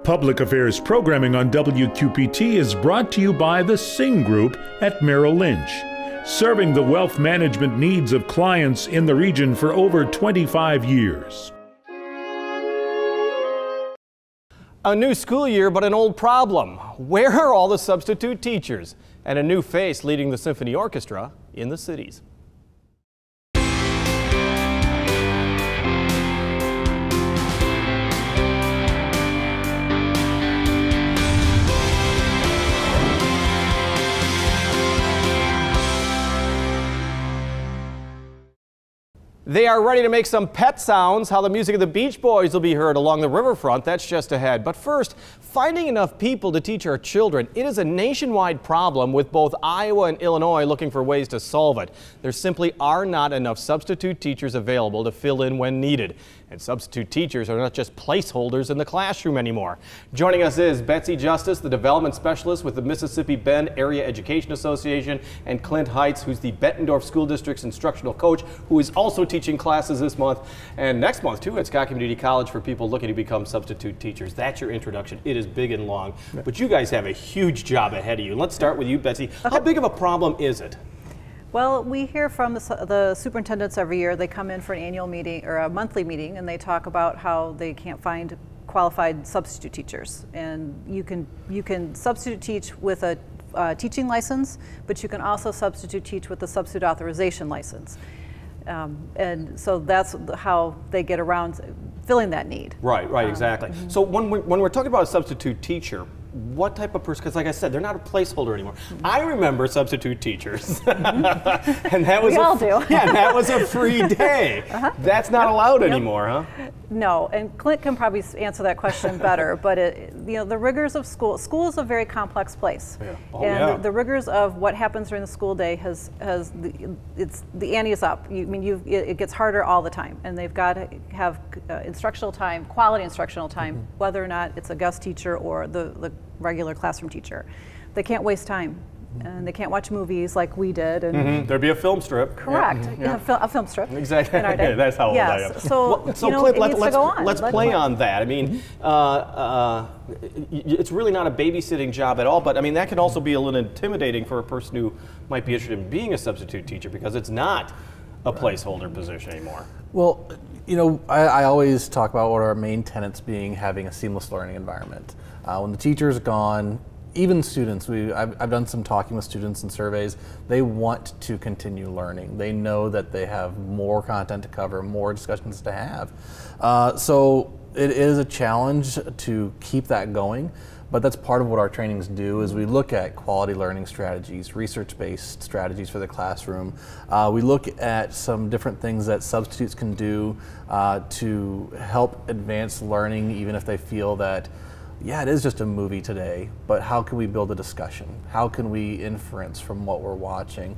Public Affairs programming on WQPT is brought to you by the Sing Group at Merrill Lynch, serving the wealth management needs of clients in the region for over 25 years. A new school year, but an old problem. Where are all the substitute teachers? And a new face leading the symphony orchestra in the cities. They are ready to make some pet sounds. How the music of the Beach Boys will be heard along the riverfront, that's just ahead. But first, finding enough people to teach our children. It is a nationwide problem, with both Iowa and Illinois looking for ways to solve it. There simply are not enough substitute teachers available to fill in when needed. And substitute teachers are not just placeholders in the classroom anymore. Joining us is Betsy Justice, the development specialist with the Mississippi Bend Area Education Association, and Clint Heitz, who's the Bettendorf School District's instructional coach, who is also teaching classes this month and next month too at Scott Community College for people looking to become substitute teachers. That's your introduction. It is big and long, but you guys have a huge job ahead of you. Let's start with you, Betsy. How big of a problem is it? Well, we hear from the superintendents every year. They come in for an annual meeting or a monthly meeting, and they talk about how they can't find qualified substitute teachers. And you can substitute teach with a teaching license, but you can also substitute teach with a substitute authorization license. And so that's how they get around filling that need. Right, exactly. So when we're talking about a substitute teacher, what type of person, because like I said, they're not a placeholder anymore. I remember substitute teachers. And that was we all do. Yeah, and that was a free day. That's not allowed anymore, huh? No, and Clint can probably answer that question better, but the rigors of school is a very complex place. Yeah. The rigors of what happens during the school day the ante is up. It gets harder all the time, and they've got to have instructional time, quality instructional time, whether or not it's a guest teacher or the regular classroom teacher. They can't waste time. And they can't watch movies like we did. And there'd be a film strip. Correct, a film strip. Exactly. In our day. That's how old I am. So Clint, let's Let's play on that. I mean, it's really not a babysitting job at all, but I mean that can also be a little intimidating for a person who might be interested in being a substitute teacher, because it's not a placeholder position anymore. Well, I always talk about what our main tenets being having a seamless learning environment. When the teacher's gone, even students, I've done some talking with students and surveys, they want to continue learning. They know that they have more content to cover, more discussions to have. So it is a challenge to keep that going, but that's part of what our trainings do, is we look at quality learning strategies, research-based strategies for the classroom. We look at some different things that substitutes can do to help advance learning, even if they feel that it is just a movie today, but how can we build a discussion? How can we inference from what we're watching?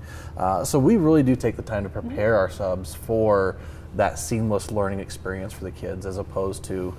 So we really do take the time to prepare our subs for that seamless learning experience for the kids, as opposed to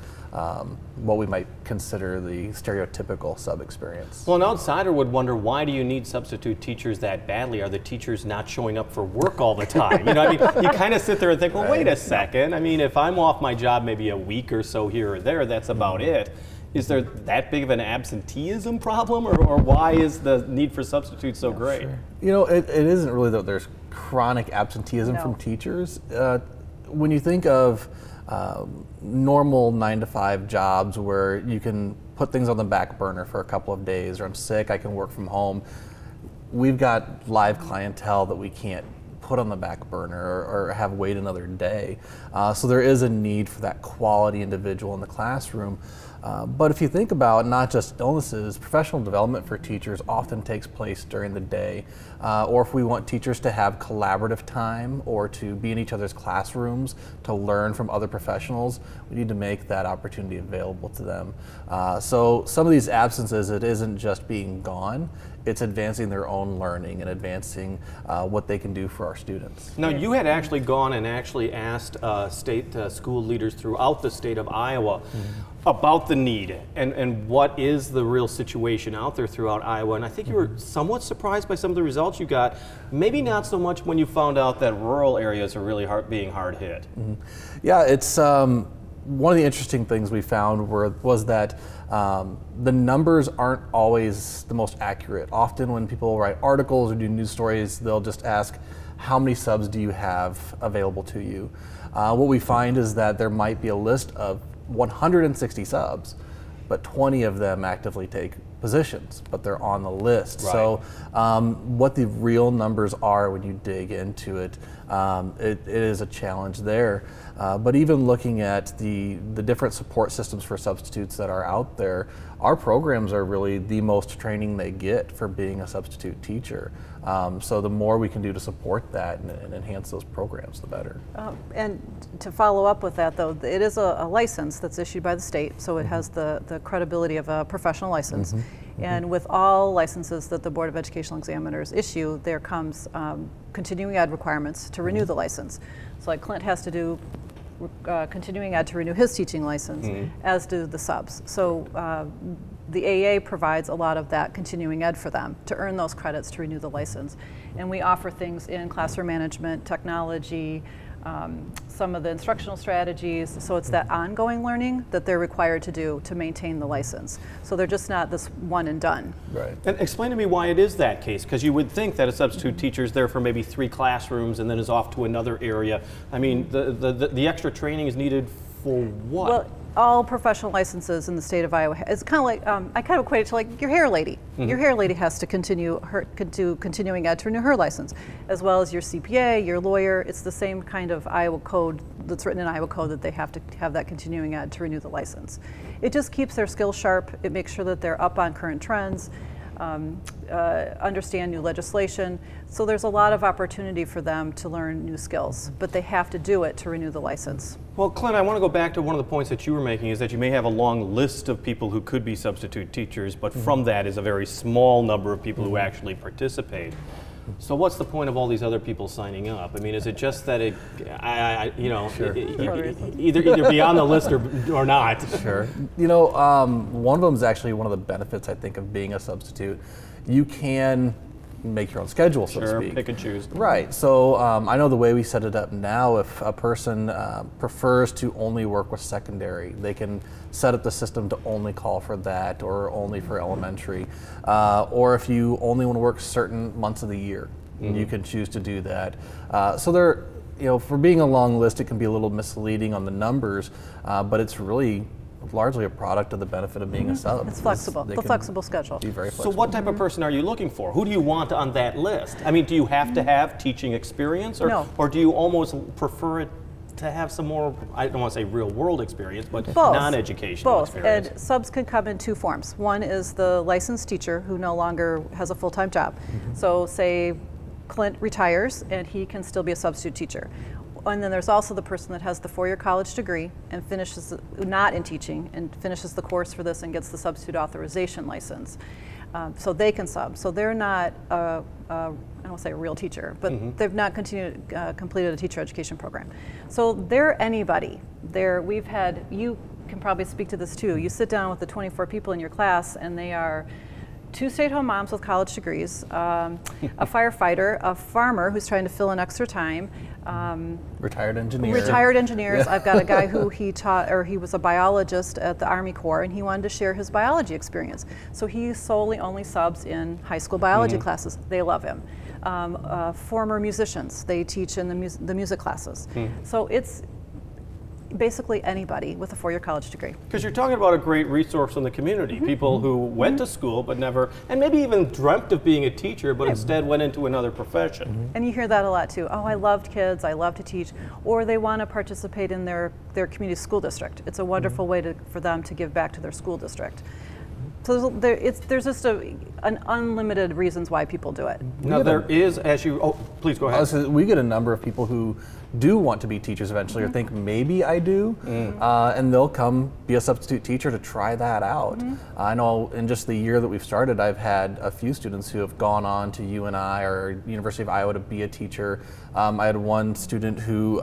what we might consider the stereotypical sub experience. Well, an outsider would wonder, why do you need substitute teachers that badly? Are the teachers not showing up for work all the time? You kind of sit there and think, well, wait a second. I mean, if I'm off my job maybe a week or so here or there, that's about it. Is there that big of an absenteeism problem, or why is the need for substitutes so great? Sure. It isn't really that there's chronic absenteeism from teachers. When you think of normal 9-to-5 jobs where you can put things on the back burner for a couple of days, or I'm sick, I can work from home, we've got live clientele that we can't put on the back burner or have wait another day. So there is a need for that quality individual in the classroom. But if you think about not just illnesses, professional development for teachers often takes place during the day. Or if we want teachers to have collaborative time or to be in each other's classrooms to learn from other professionals, we need to make that opportunity available to them. So some of these absences, it isn't just being gone, it's advancing their own learning and advancing what they can do for our students. Now, you had actually gone and actually asked state school leaders throughout the state of Iowa about the need and what is the real situation out there throughout Iowa. And I think you were somewhat surprised by some of the results you got. Maybe not so much when you found out that rural areas are really being hard hit. Yeah, it's one of the interesting things we found was that the numbers aren't always the most accurate. Often when people write articles or do news stories, they'll just ask, how many subs do you have available to you? What we find is that there might be a list of 160 subs, but 20 of them actively take positions, but they're on the list. Right. So what the real numbers are when you dig into it, it is a challenge there. But even looking at the different support systems for substitutes that are out there, our programs are really the most training they get for being a substitute teacher. So the more we can do to support that and enhance those programs, the better. And to follow up with that, though, it is a license that's issued by the state, so it has the credibility of a professional license. And with all licenses that the Board of Educational Examiners issue, there comes continuing ed requirements to renew the license. So like Clint has to do continuing ed to renew his teaching license, as do the subs. So the AA provides a lot of that continuing ed for them to earn those credits to renew the license. And we offer things in classroom management, technology, some of the instructional strategies. So it's that ongoing learning that they're required to do to maintain the license. So they're just not this one and done. Right. And explain to me why it is that case, because you would think that a substitute teacher is there for maybe 3 classrooms and then is off to another area. I mean, the extra training is needed for what? Well, all professional licenses in the state of Iowa, it's kind of like, I kind of equate it to like your hair lady. Your hair lady has to continue do continuing ed to renew her license, as well as your CPA, your lawyer. It's the same kind of Iowa code that's written in Iowa code that they have to have that continuing ed to renew the license. It just keeps their skills sharp. It makes sure that they're up on current trends, understand new legislation. So there's a lot of opportunity for them to learn new skills, but they have to do it to renew the license. Well, Clint, I want to go back to one of the points that you were making, is that you may have a long list of people who could be substitute teachers, but from that is a very small number of people who actually participate. So what's the point of all these other people signing up? I mean, is it just that either be on the list or not? Sure. You know, one of them is actually one of the benefits, I think, of being a substitute. You can make your own schedule, so to speak. Pick and choose. Right. So I know the way we set it up now, if a person prefers to only work with secondary, they can set up the system to only call for that or only for elementary. Or if you only want to work certain months of the year, you can choose to do that. So there, you know, for being a long list, it can be a little misleading on the numbers, but it's really largely a product of the benefit of being a sub. It's flexible, the flexible schedule. Be very flexible. So what type of person are you looking for? Who do you want on that list? I mean, do you have to have teaching experience, or, No. or do you almost prefer it to have some more, I don't want to say real world experience, but Both. non-educational experience? And subs can come in 2 forms. One is the licensed teacher who no longer has a full-time job. So say Clint retires and he can still be a substitute teacher. And then there's also the person that has the 4-year college degree and finishes, not in teaching, and finishes the course for this and gets the substitute authorization license. So they can sub. So they're not, I don't want to say a real teacher, but they've not completed a teacher education program. So they're anybody. We've had, you can probably speak to this too. You sit down with the 24 people in your class and they are 2 stay-at-home moms with college degrees, a firefighter, a farmer who's trying to fill in extra time, retired engineer. Retired engineers. I've got a guy who he was a biologist at the Army Corps, and he wanted to share his biology experience. So he solely only subs in high school biology classes. They love him. Former musicians, they teach in the music classes. So it's basically anybody with a 4-year college degree. Because you're talking about a great resource in the community. People who went to school but never, and maybe even dreamt of being a teacher, but instead went into another profession. And you hear that a lot too. Oh, I loved kids, I love to teach. Or they want to participate in their community school district. It's a wonderful way for them to give back to their school district. So there's just an unlimited reasons why people do it. Now there is, please go ahead. We get a number of people who do want to be teachers eventually, or think maybe I do, and they'll come be a substitute teacher to try that out. I know in just the year that we've started, I've had a few students who have gone on to UNI or University of Iowa to be a teacher. I had one student who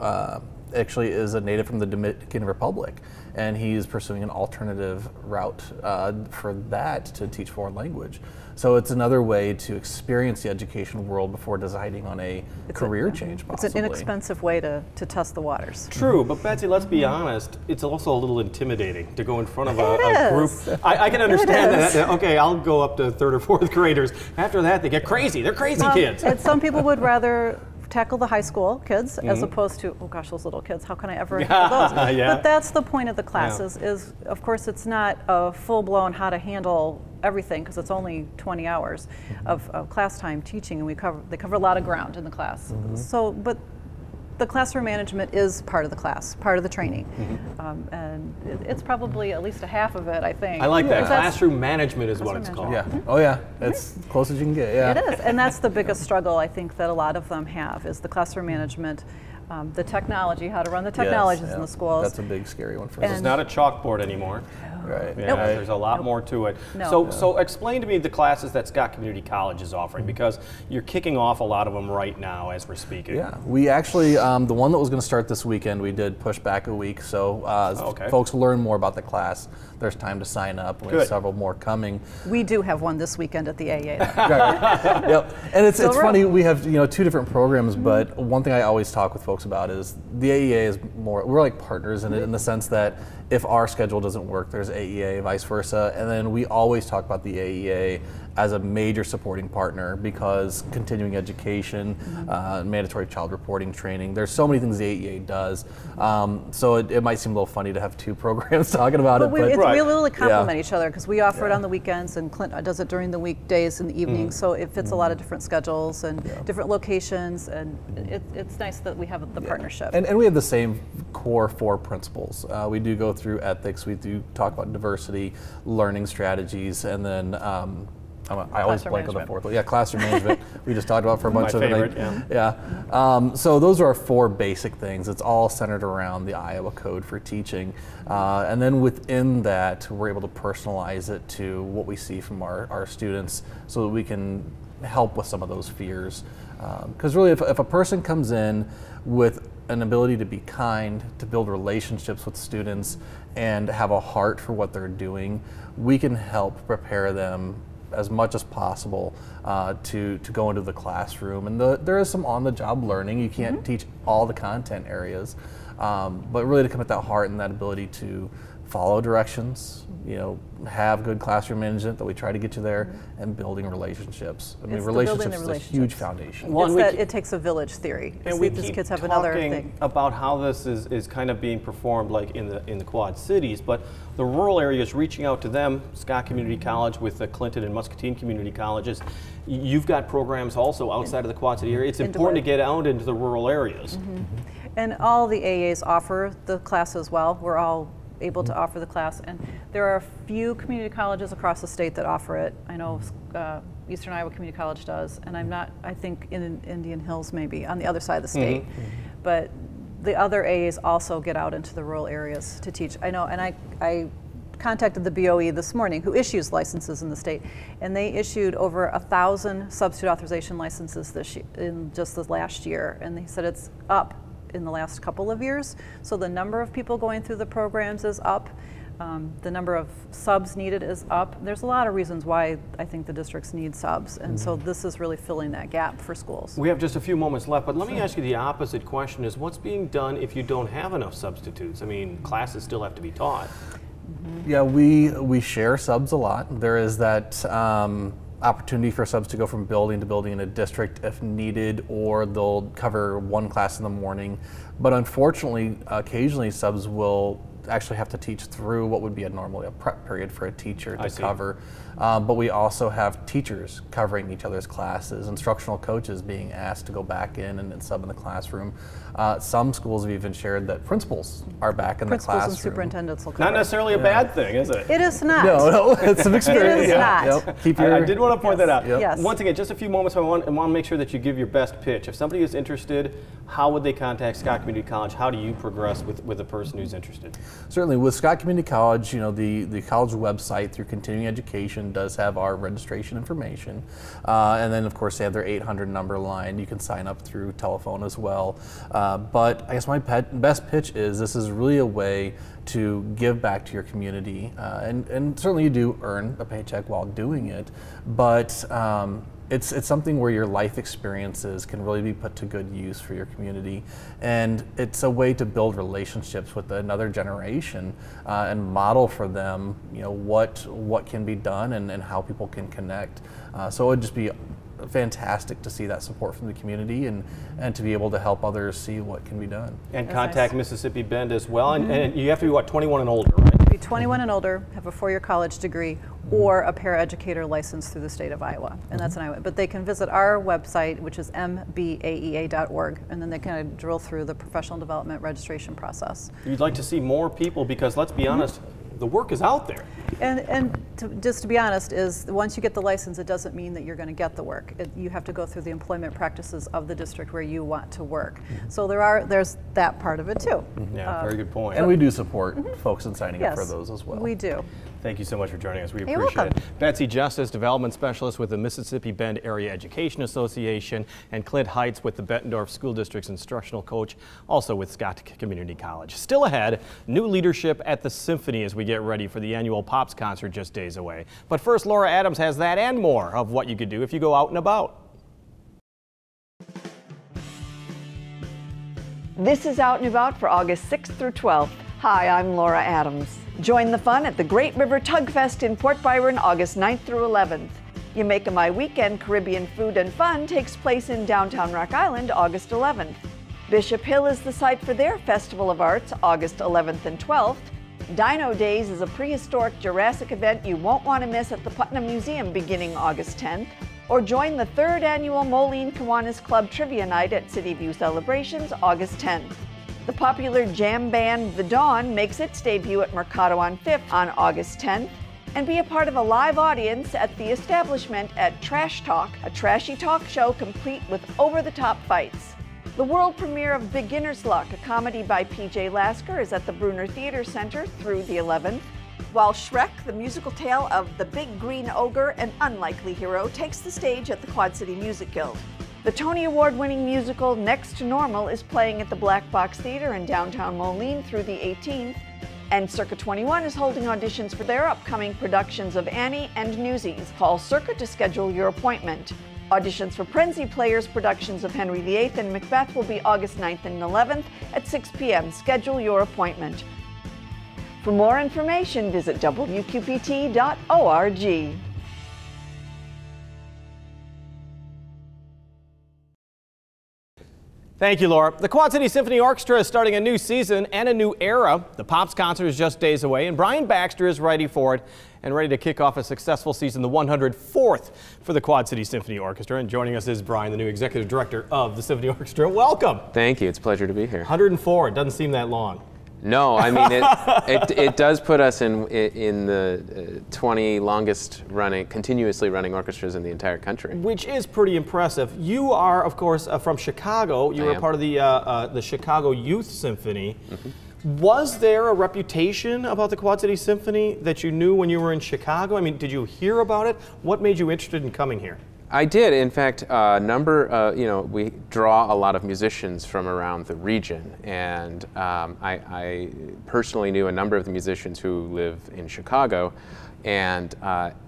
actually is a native from the Dominican Republic, and he's pursuing an alternative route for that to teach foreign language. So it's another way to experience the education world before deciding on a career change, possibly. It's an inexpensive way to test the waters. True, but Betsy, let's be honest, it's also a little intimidating to go in front of a group. I can understand that. Okay, I'll go up to 3rd or 4th graders. After that, they get crazy. They're crazy kids. And some people would rather tackle the high school kids as opposed to, oh gosh, those little kids, how can I ever handle those? Yeah. But that's the point of the classes is, of course, it's not a full-blown how to handle everything because it's only 20 hours of class time teaching, and they cover a lot of ground in the class. So, but the classroom management is part of the class, part of the training, and it's probably at least a half of it, I think. I like that. Classroom management is what it's called. Yeah. Oh yeah, it's close as you can get. Yeah. It is, and that's the biggest struggle I think that a lot of them have is the classroom management, the technology, how to run the technologies in the schools. That's a big scary one for us. It's not a chalkboard anymore. Right. Yeah, there's a lot more to it. So explain to me the classes that Scott Community College is offering, because you're kicking off a lot of them right now as we're speaking. Yeah, we actually, the one that was going to start this weekend, we did push back a week, so folks learn more about the class. There's time to sign up. We have several more coming. We do have one this weekend at the AA. Yep. And it's funny, we have 2 different programs, but one thing I always talk with folks about is the AEA is more, we're like partners in it, in the sense that if our schedule doesn't work, there's AEA, vice versa, and then we always talk about the AEA as a major supporting partner because continuing education, mandatory child reporting training, there's so many things the AEA does. So it might seem a little funny to have 2 programs talking about it. But we really complement each other because we offer it on the weekends and Clint does it during the weekdays and the evenings, so it fits a lot of different schedules and different locations, and it's nice that we have the partnership. And we have the same core 4 principles. We do go through ethics, we do talk about diversity, learning strategies, and then I always blank on the 4th one. Yeah, classroom management. We just talked about for a bunch of favorite, so those are our 4 basic things. It's all centered around the Iowa Code for teaching. And then within that, we're able to personalize it to what we see from our students so that we can help with some of those fears. Because really, if a person comes in with an ability to be kind, to build relationships with students, and have a heart for what they're doing, we can help prepare them as much as possible to go into the classroom. And there is some on-the-job learning. You can't teach all the content areas, but really to come with that heart and that ability to follow directions, have good classroom management that we try to get you there, and building relationships. I mean, relationships is a huge foundation. It takes a village theory. And we these keep kids have talking another thing about how this is kind of being performed like in the Quad Cities, but the rural areas, reaching out to them, Scott Community College with the Clinton and Muscatine Community Colleges, you've got programs also outside of the Quad City area. It's important to get out into the rural areas. And all the AAs offer the class as well. We're all able to offer the class, and there are a few community colleges across the state that offer it. I know Eastern Iowa Community College does, and I think in Indian Hills maybe on the other side of the state. But the other AAs also get out into the rural areas to teach. I know, and I contacted the BOE this morning, who issues licenses in the state, and they issued over 1,000 substitute authorization licenses this year, in just the last year, and they said it's up in the last couple of years. So the number of people going through the programs is up. The number of subs needed is up. There's a lot of reasons why I think the districts need subs, and so this is really filling that gap for schools. We have just a few moments left, but let me ask you the opposite question: is what's being done if you don't have enough substitutes? I mean, classes still have to be taught. Yeah, we share subs a lot. There is that opportunity for subs to go from building to building in a district if needed, or they'll cover one class in the morning. But unfortunately, occasionally subs will actually have to teach through what would be normally a prep period for a teacher to cover. But we also have teachers covering each other's classes, instructional coaches being asked to go back in and sub in the classroom. Some schools have even shared that principals are back in the classroom. Principals and superintendents will cover. Not necessarily a bad thing, is it? It is not. No, it's an experience. It is not. Yep. I did want to point that out. Yes. Once again, just a few moments, I want to make sure that you give your best pitch. If somebody is interested, how would they contact Scott Community College? How do you progress with a person who's interested? certainly with Scott Community College, the college website through continuing education does have our registration information. And then of course they have their 800 number line. You can sign up through telephone as well. But I guess my best pitch is this is really a way to give back to your community. And certainly you do earn a paycheck while doing it, but it's something where your life experiences can really be put to good use for your community, and it's a way to build relationships with another generation and model for them, what can be done and how people can connect. So it would just be fantastic to see that support from the community and to be able to help others see what can be done. And contact Mississippi Bend as well. And you have to be, what, 21 and older, right? Be 21 and older, have a 4-year college degree, or a paraeducator license through the state of Iowa. And that's an Iowa. But they can visit our website, which is mbaea.org, and then they kind of drill through the professional development registration process. You'd like to see more people because, let's be honest, the work is out there. And just to be honest, is once you get the license, it doesn't mean that you're going to get the work. You have to go through the employment practices of the district where you want to work. So there's that part of it too. Yeah, very good point. And we do support folks in signing up for those as well. We do. Thank you so much for joining us. We You're appreciate welcome. it. Betsy Justice, Development Specialist with the Mississippi Bend Area Education Association, and Clint Heights with the Bettendorf School District's Instructional Coach, also with Scott Community College. Still ahead, new leadership at the Symphony as we get ready for the annual Pops concert just days away. But first, Laura Adams has that and more of what you could do if you go out and about. This is Out and About for August 6th through 12th. Hi, I'm Laura Adams. Join the fun at the Great River Tug Fest in Port Byron, August 9th through 11th. Jamaica My Weekend Caribbean Food and Fun takes place in downtown Rock Island, August 11th. Bishop Hill is the site for their Festival of Arts, August 11th and 12th. Dino Days is a prehistoric Jurassic event you won't want to miss at the Putnam Museum beginning August 10th. Or join the 3rd annual Moline Kiwanis Club Trivia Night at City View Celebrations, August 10th. The popular jam band The Dawn makes its debut at Mercado on 5th on August 10th, and be a part of a live audience at the establishment at Trash Talk, a trashy talk show complete with over-the-top fights. The world premiere of Beginner's Luck, a comedy by P.J. Lasker, is at the Bruner Theater Center through the 11th, while Shrek, the musical tale of the Big Green Ogre, an unlikely hero, takes the stage at the Quad City Music Guild. The Tony Award-winning musical Next to Normal is playing at the Black Box Theater in downtown Moline through the 18th, and Circa 21 is holding auditions for their upcoming productions of Annie and Newsies. Call Circa to schedule your appointment. Auditions for Prenzy Players productions of Henry VIII and Macbeth will be August 9th and 11th at 6 p.m. Schedule your appointment. For more information, visit wqpt.org. Thank you, Laura. The Quad City Symphony Orchestra is starting a new season and a new era. The Pops concert is just days away, and Brian Baxter is ready for it and ready to kick off a successful season, the 104th for the Quad City Symphony Orchestra. And joining us is Brian, the new executive director of the Symphony Orchestra. Welcome. Thank you. It's a pleasure to be here. 104. It doesn't seem that long. No, I mean, it does put us in the 20 longest running, continuously running orchestras in the entire country. Which is pretty impressive. You are, of course, from Chicago. You were part of the Chicago Youth Symphony. Mm-hmm. Was there a reputation about the Quad City Symphony that you knew when you were in Chicago? I mean, did you hear about it? What made you interested in coming here? I did. In fact, we draw a lot of musicians from around the region, and I personally knew a number of the musicians who live in Chicago, and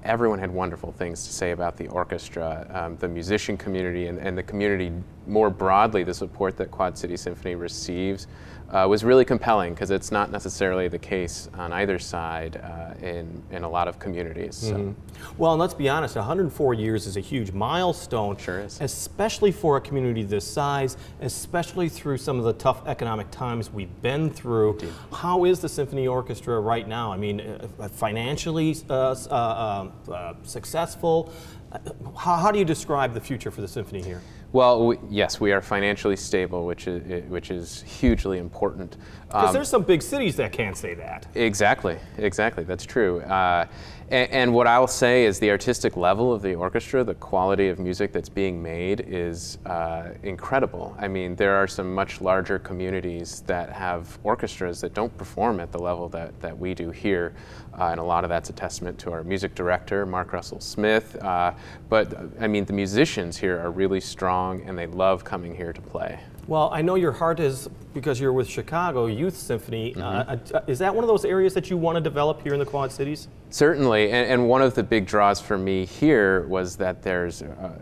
everyone had wonderful things to say about the orchestra, the musician community, and the community more broadly. The support that Quad City Symphony receives was really compelling, because it's not necessarily the case on either side in a lot of communities. So. Mm-hmm. Well, and let's be honest, 104 years is a huge milestone. Sure is. Especially for a community this size, especially through some of the tough economic times we've been through. Indeed. How is the Symphony Orchestra right now? I mean, financially successful? How do you describe the future for the Symphony here? Well, yes, we are financially stable, which is hugely important. Because there's some big cities that can't say that. Exactly, that's true. And what I'll say is the artistic level of the orchestra, the quality of music that's being made is incredible. I mean, there are some much larger communities that have orchestras that don't perform at the level that we do here. And a lot of that's a testament to our music director, Mark Russell Smith. But I mean, the musicians here are really strong and they love coming here to play. Well, I know your heart is, because you're with Chicago Youth Symphony, is that one of those areas that you want to develop here in the Quad Cities? Certainly, and one of the big draws for me here was that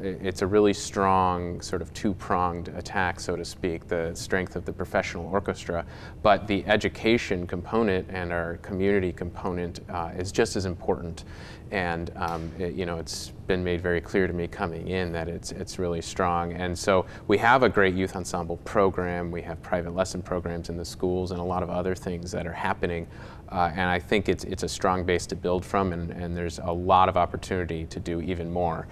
it's a really strong sort of two-pronged attack, so to speak, the strength of the professional orchestra, but the education component and our community component is just as important. And it's been made very clear to me coming in that it's really strong. And so we have a great youth ensemble program. We have private lesson programs in the schools and a lot of other things that are happening. And I think it's a strong base to build from, and there's a lot of opportunity to do even more.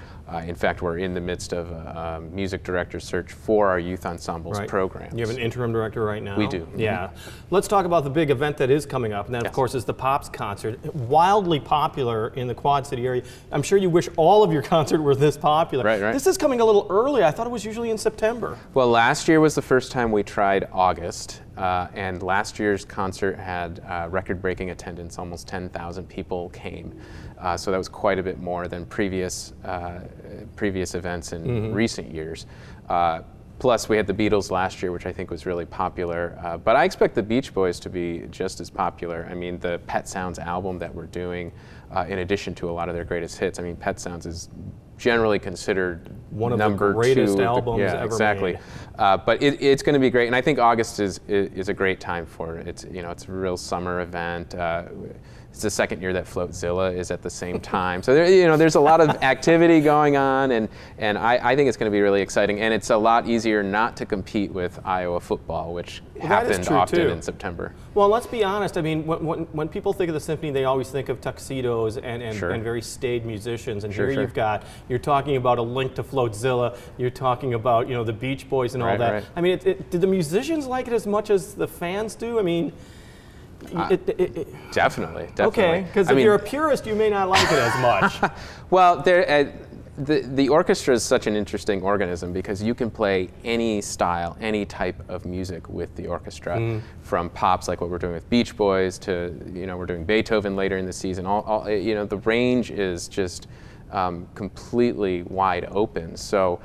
In fact, we're in the midst of a music director search for our youth ensembles program. You have an interim director right now? We do. Yeah. Let's talk about the big event that is coming up, and that, of course, is the Pops concert. Wildly popular in the Quad City area. I'm sure you wish all of your concerts were this popular. Right. This is coming a little early. I thought it was usually in September. Well, last year was the first time we tried August. And last year's concert had record-breaking attendance. Almost 10,000 people came. So that was quite a bit more than previous events in recent years. Plus, we had the Beatles last year, which I think was really popular. But I expect the Beach Boys to be just as popular. I mean, the Pet Sounds album that we're doing, in addition to a lot of their greatest hits, I mean, Pet Sounds is generally considered one of number the greatest two, albums ever exactly. made. But it's going to be great, and I think August is a great time for it. It's a real summer event. It's the second year that Floatzilla is at the same time, so there's a lot of activity going on, and I think it's going to be really exciting. And it's a lot easier not to compete with Iowa football, which happened often in September. Well, let's be honest. I mean, when people think of the symphony, they always think of tuxedos and very staid musicians. And here you're talking about a link to Floatzilla. You're talking about the Beach Boys and all that. Right. I mean, did the musicians like it as much as the fans do? I mean. Definitely. Okay, because if you're a purist, you may not like it as much. Well, the orchestra is such an interesting organism because you can play any style, any type of music with the orchestra, from pops like what we're doing with Beach Boys to we're doing Beethoven later in the season. The range is just completely wide open. So.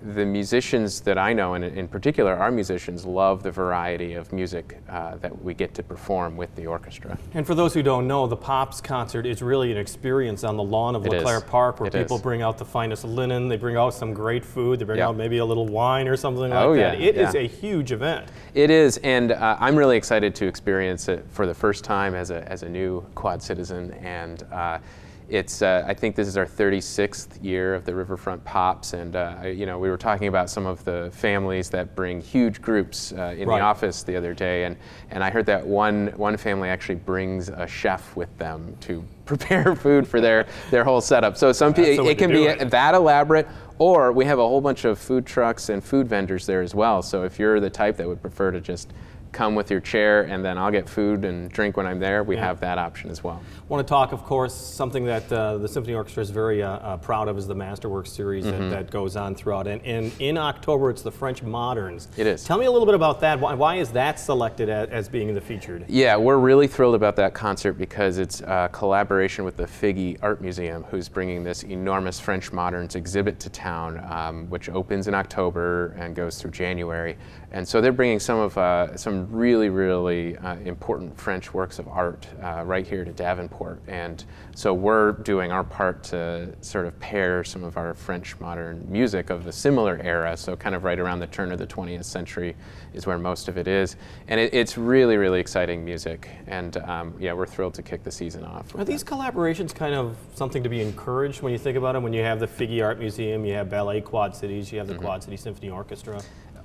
The musicians that I know, and in particular our musicians, love the variety of music that we get to perform with the orchestra. And for those who don't know, the Pops concert is really an experience on the lawn of LeClaire Park, where people bring out the finest linen, they bring out some great food, they bring out maybe a little wine or something like that. It is a huge event. It is, and I'm really excited to experience it for the first time as a new Quad citizen, and I think this is our 36th year of the Riverfront Pops, and we were talking about some of the families that bring huge groups in the office the other day, and I heard that one family actually brings a chef with them to prepare food for their whole setup. So it can be that elaborate, or we have a whole bunch of food trucks and food vendors there as well. So if you're the type that would prefer to just come with your chair and then I'll get food and drink when I'm there, we have that option as well. I want to talk, of course, something that the Symphony Orchestra is very proud of is the Masterworks series that goes on throughout. And in October, it's the French Moderns. It is. Tell me a little bit about that. Why is that selected as being the featured? Yeah, we're really thrilled about that concert because it's a collaboration with the Figge Art Museum, who's bringing this enormous French Moderns exhibit to town, which opens in October and goes through January. And so they're bringing some really, really important French works of art right here to Davenport. And so we're doing our part to sort of pair some of our French modern music of the similar era, so kind of right around the turn of the 20th century is where most of it is. And it's really, really exciting music. And we're thrilled to kick the season off. Are these collaborations kind of something to be encouraged when you think about it? When you have the Figge Art Museum, you have Ballet Quad Cities, you have the Quad City Symphony Orchestra.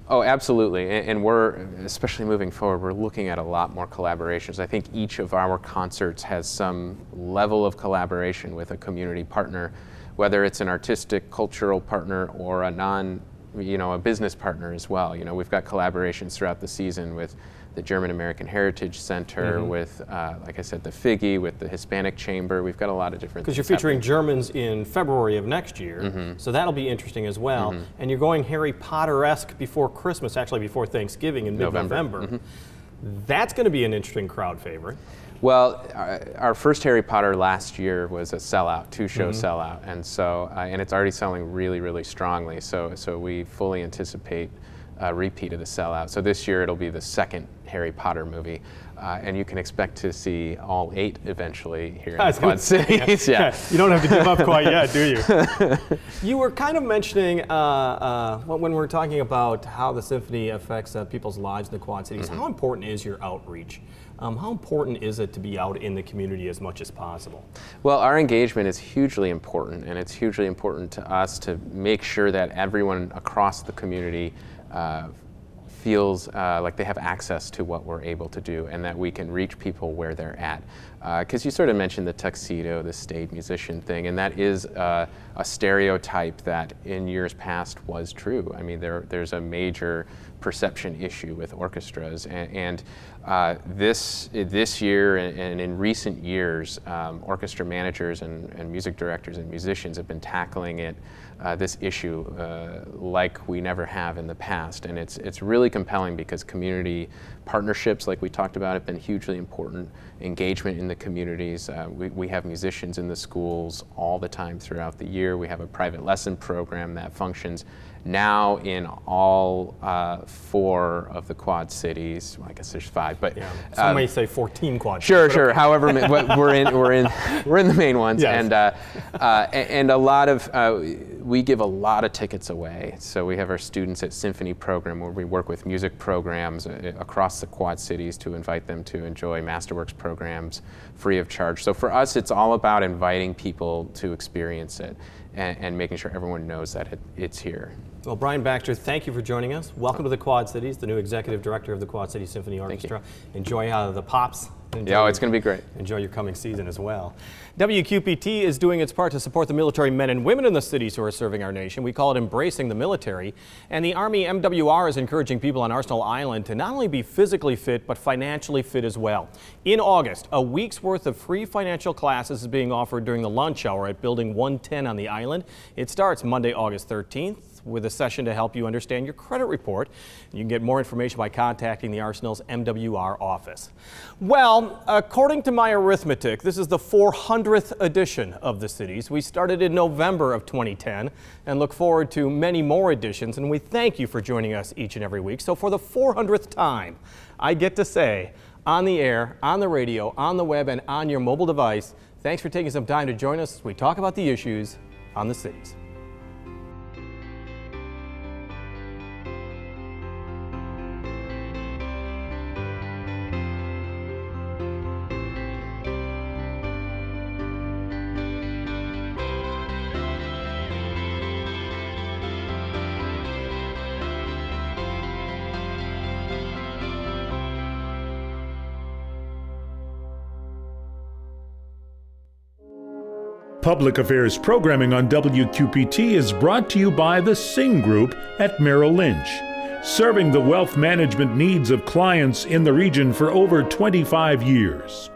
Oh, absolutely, and we're, especially moving forward, we're looking at a lot more collaborations. I think each of our concerts has some level of collaboration with a community partner, whether it's an artistic, cultural partner or a you know, a business partner as well. You know, we've got collaborations throughout the season with the German American Heritage Center, with, like I said, the Figge, with the Hispanic Chamber. We've got a lot of different things. Because you're featuring Germans in February of next year, so that'll be interesting as well. And you're going Harry Potter-esque before Christmas, actually before Thanksgiving in mid-November. That's going to be an interesting crowd favorite. Well, our first Harry Potter last year was a sellout, two-show sellout, and so and it's already selling really, really strongly. So we fully anticipate a repeat of the sellout. So this year it'll be the second Harry Potter movie, and you can expect to see all 8 eventually here in the Quad Cities. Yeah. You don't have to give up quite yet, do you? You were kind of mentioning when we were talking about how the symphony affects people's lives in the Quad Cities. How important is your outreach? How important is it to be out in the community as much as possible? Well, our engagement is hugely important, and it's hugely important to us to make sure that everyone across the community feels like they have access to what we're able to do, and that we can reach people where they're at. Because you sort of mentioned the tuxedo, the staid musician thing, and that is a stereotype that in years past was true. I mean, there's a major perception issue with orchestras, and this year and in recent years, orchestra managers and music directors and musicians have been tackling it, this issue, like we never have in the past, and it's really compelling because community partnerships, like we talked about, have been hugely important. Engagement in the communities. We have musicians in the schools all the time throughout the year. We have a private lesson program that functions now in all 4 of the Quad Cities. Well, I guess there's 5, but some may say 14 Quad. Sure. However, we're in the main ones, and a lot of we give a lot of tickets away. So we have our Students at Symphony program where we work with music programs across the Quad Cities to invite them to enjoy Masterworks programs free of charge. So for us, it's all about inviting people to experience it and making sure everyone knows that it's here. Well, Brian Baxter, thank you for joining us. Welcome to the Quad Cities, the new executive director of the Quad City Symphony Orchestra. Enjoy the pops. Yeah, it's going to be great. Enjoy your coming season as well. WQPT is doing its part to support the military men and women in the cities who are serving our nation. We call it Embracing the Military. And the Army MWR is encouraging people on Arsenal Island to not only be physically fit, but financially fit as well. In August, a week's worth of free financial classes is being offered during the lunch hour at Building 110 on the island. It starts Monday, August 13th. With a session to help you understand your credit report. You can get more information by contacting the Arsenal's MWR office. Well, according to my arithmetic, this is the 400th edition of the Cities. We started in November of 2010 and look forward to many more editions, and we thank you for joining us each and every week. So for the 400th time, I get to say, on the air, on the radio, on the web, and on your mobile device, thanks for taking some time to join us as we talk about the issues on the Cities. Public Affairs programming on WQPT is brought to you by the Sing Group at Merrill Lynch, serving the wealth management needs of clients in the region for over 25 years.